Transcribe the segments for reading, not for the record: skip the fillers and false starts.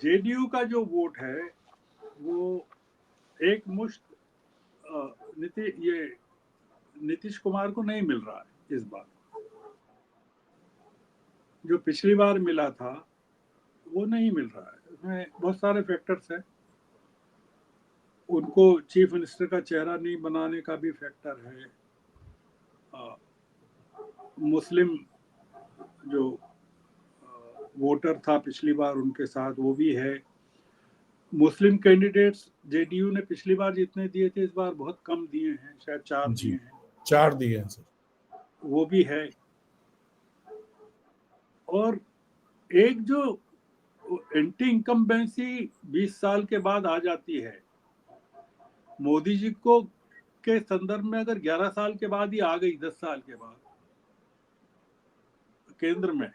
JDU का जो vote है वो एक मुश्त नीतीश कुमार को नहीं मिल रहा है इस बार। जो पिछली बार मिला था वो नहीं मिल रहा है। उसमें बहुत सारे फैक्टर्स हैं। उनको चीफ मिनिस्टर का चेहरा नहीं बनाने का भी फैक्टर है। मुस्लिम जो वोटर था पिछली बार उनके साथ वो भी है। मुस्लिम कैंडिडेट्स जेडीयू ने पिछली बार जितने दिए थे इस बार बहुत कम दिए हैं, शायद 4 दिए जी, हैं। 4 दिए हैं सर। वो भी है। और एक जो एंटी इनकम्बेंसी 20 साल के बाद आ जाती है, मोदी जी को के संदर्भ में अगर 11 साल के बाद ही आ गई, 10 साल के बाद केंद्र में,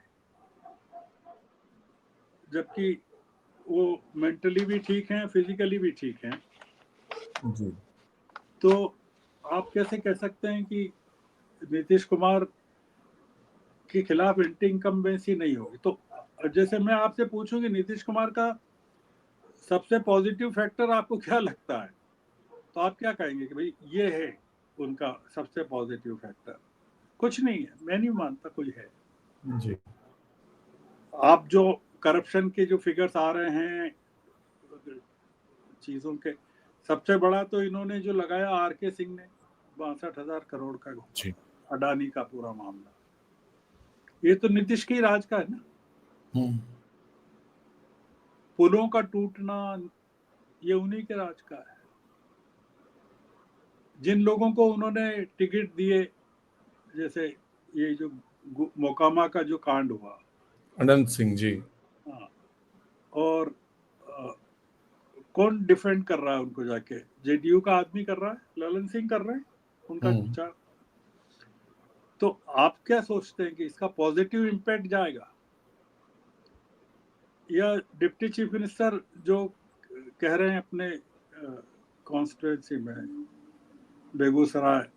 जबकि वो मेंटली भी ठीक हैं, फिजिकली भी ठीक हैं, जी, तो आप कैसे कह सकते हैं कि नीतीश कुमार के खिलाफ एंटी इनकम्बेंसी नहीं होगी? तो जैसे मैं आपसे पूछूं कि नीतीश कुमार का सबसे पॉजिटिव फैक्टर आपको क्या लगता है, तो आप क्या कहेंगे कि भाई ये है उनका सबसे पॉजिटिव फैक्टर? कुछ नहीं है, मैं नहीं मानता कोई है। जी। आप जो करप्शन के जो फिगर्स आ रहे हैं चीजों के, सबसे बड़ा तो इन्होंने जो लगाया आर के सिंह ने 62,000 करोड़ का जी। अडानी का पूरा मामला, ये तो नीतीश के ही राज का है ना। पुलों का टूटना ये उन्हीं के राज का है। जिन लोगों को उन्होंने टिकट दिए, जैसे ये जो मोकामा का जो कांड हुआ, अनंत सिंह जी। हाँ, और कौन डिफेंड कर रहा है उनको जाके? जेडीयू का आदमी कर रहा है, ललन सिंह कर रहे हैं उनका विचार। तो आप क्या सोचते हैं कि इसका पॉजिटिव इम्पैक्ट जाएगा, या डिप्टी चीफ मिनिस्टर जो कह रहे हैं अपने कॉन्स्टिट्यूंसी में, बेगूसराय,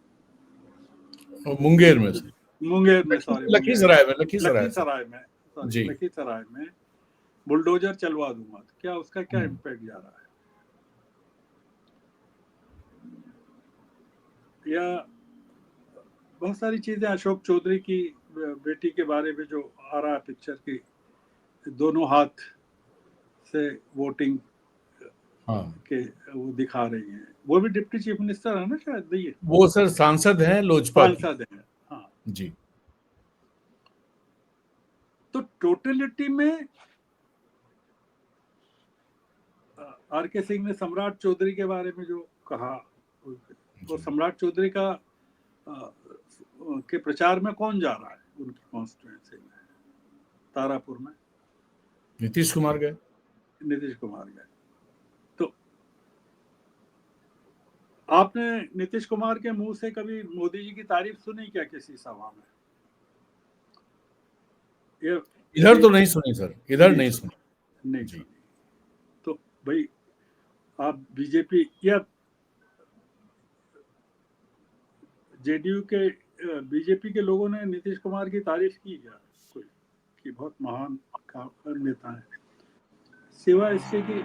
मुंगेर में सर, मुंगेर में, सॉरी मुंगेर, लखीसराय में, लखीसराय सर। लखीसराय में, सॉरी जी। लखीसराय में बुलडोजर चलवा दूंगा, तो क्या उसका क्या इम्पैक्ट जा रहा है? या बहुत सारी चीजें, अशोक चौधरी की बेटी के बारे में जो आ रहा है पिक्चर की, दोनों हाथ से वोटिंग हाँ, के वो दिखा रही हैं, वो भी डिप्टी चीफ मिनिस्टर है ना शायद, ये वो सर सांसद हैं लोजपा की। सांसद हैं। हाँ, जी। तो टोटलिटी में आर के सिंह ने सम्राट चौधरी के बारे में जो कहा, वो जी। सम्राट चौधरी का के प्रचार में कौन जा रहा है उनकी कॉन्स्टिट्यूंसी में, तारापुर में? नीतीश कुमार गए। नीतीश कुमार गए। तो आपने नीतीश कुमार के मुंह से कभी मोदी जी की तारीफ सुनी क्या किसी सभा में? ये इधर किसी तो नहीं सुनी सर, इधर नहीं नहीं सुनी, सुनी। नहीं जी। सुनी। तो भाई आप बीजेपी या जेडीयू के, बीजेपी के लोगों ने नीतीश कुमार की तारीफ की क्या कोई, कि बहुत महान नेता है, सिवाय इसके कि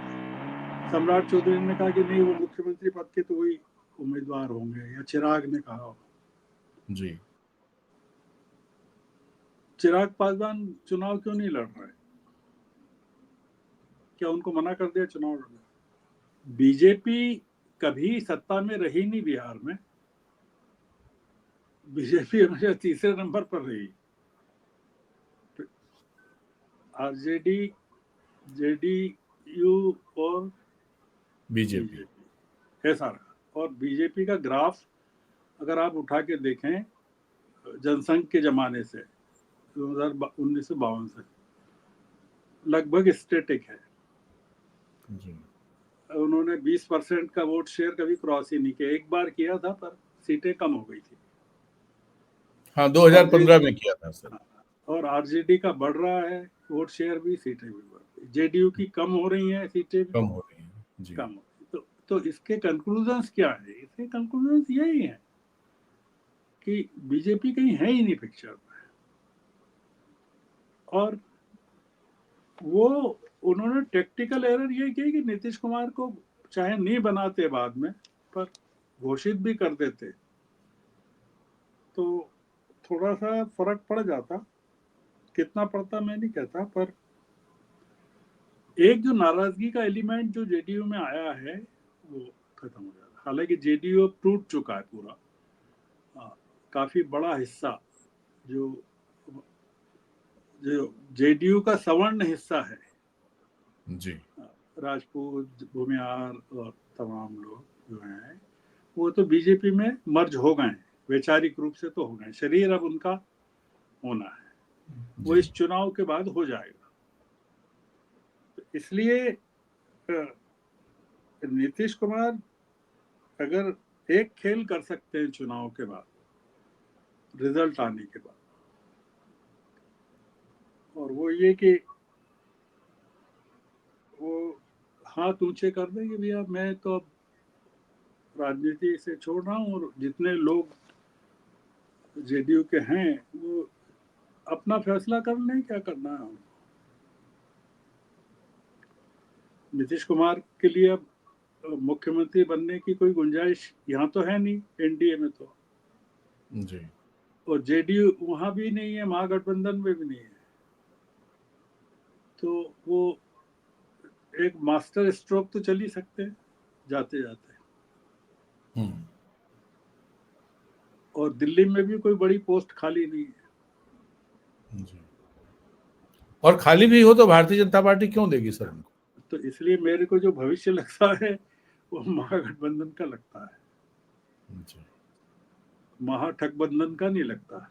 सम्राट चौधरी ने कहा कि नहीं वो मुख्यमंत्री पद के तो वही उम्मीदवार होंगे, या चिराग ने कहा? जी। चिराग पासवान चुनाव क्यों नहीं लड़ रहे? क्या उनको मना कर दिया चुनाव लड़ने? बीजेपी कभी सत्ता में रही नहीं बिहार में। बीजेपी हमेशा तीसरे नंबर पर रही। आरजेडी, जेडीयू और बीजेपी। बीजेपी ऐसा रहा। और बीजेपी का ग्राफ अगर आप उठा के देखें जनसंघ के जमाने से 1952 से लगभग स्टेटिक है। जी। उन्होंने 20% का वोट शेयर कभी क्रॉस ही नहीं किया। एक बार किया था पर सीटें कम हो गई थी। हाँ, और 2015 में किया था सर। और आरजेडी का बढ़ रहा है वोट शेयर भी, सीटें भी बढ़ रही, जेडीयू की कम हो रही हैं, सीटें भी कम हो रही है। जी। कम हो रही। तो इसके कंक्लूजन्स क्या है? इसके कंक्लूजन्स यही है कि बीजेपी कहीं है ही नहीं पिक्चर में। और वो उन्होंने टेक्टिकल एरर ये की कि नीतीश कुमार को चाहे नहीं बनाते बाद में, पर घोषित भी कर देते तो थोड़ा सा फर्क पड़ जाता। कितना पड़ता मैं नहीं कहता, पर एक जो नाराजगी का एलिमेंट जो जेडीयू में आया है वो खत्म हो जाता। हालांकि जेडीयू अब टूट चुका है पूरा। काफी बड़ा हिस्सा जो जो जेडीयू का सवर्ण हिस्सा है, जी, राजपूत, भूमिहार और तमाम लोग जो हैं वो तो बीजेपी में मर्ज हो गए हैं। वैचारिक रूप से तो हो गए, शरीर अब उनका होना है, वो जी, इस चुनाव के बाद हो जाएगा। तो इसलिए नीतीश कुमार अगर एक खेल कर सकते हैं चुनाव के बाद, रिजल्ट आने के बाद, और वो ये कि वो हाथ ऊंचे कर देंगे, भैया मैं तो अब राजनीति से छोड़ रहा हूँ और जितने लोग जेडीयू के हैं वो अपना फैसला कर लें क्या करना है उनको। नीतीश कुमार के लिए अब मुख्यमंत्री बनने की कोई गुंजाइश यहाँ तो है नहीं, एनडीए में तो, जी, और जेडीयू वहां भी नहीं है, महागठबंधन में भी नहीं है। तो वो एक मास्टर स्ट्रोक तो चल ही सकते हैं जाते जाते। हम्म, और दिल्ली में भी कोई बड़ी पोस्ट खाली नहीं है। जी। और खाली भी हो तो भारतीय जनता पार्टी क्यों देगी सर उनको? तो इसलिए मेरे को जो भविष्य लगता है वो महागठबंधन का लगता है, जी, महाठगबंधन का नहीं लगता।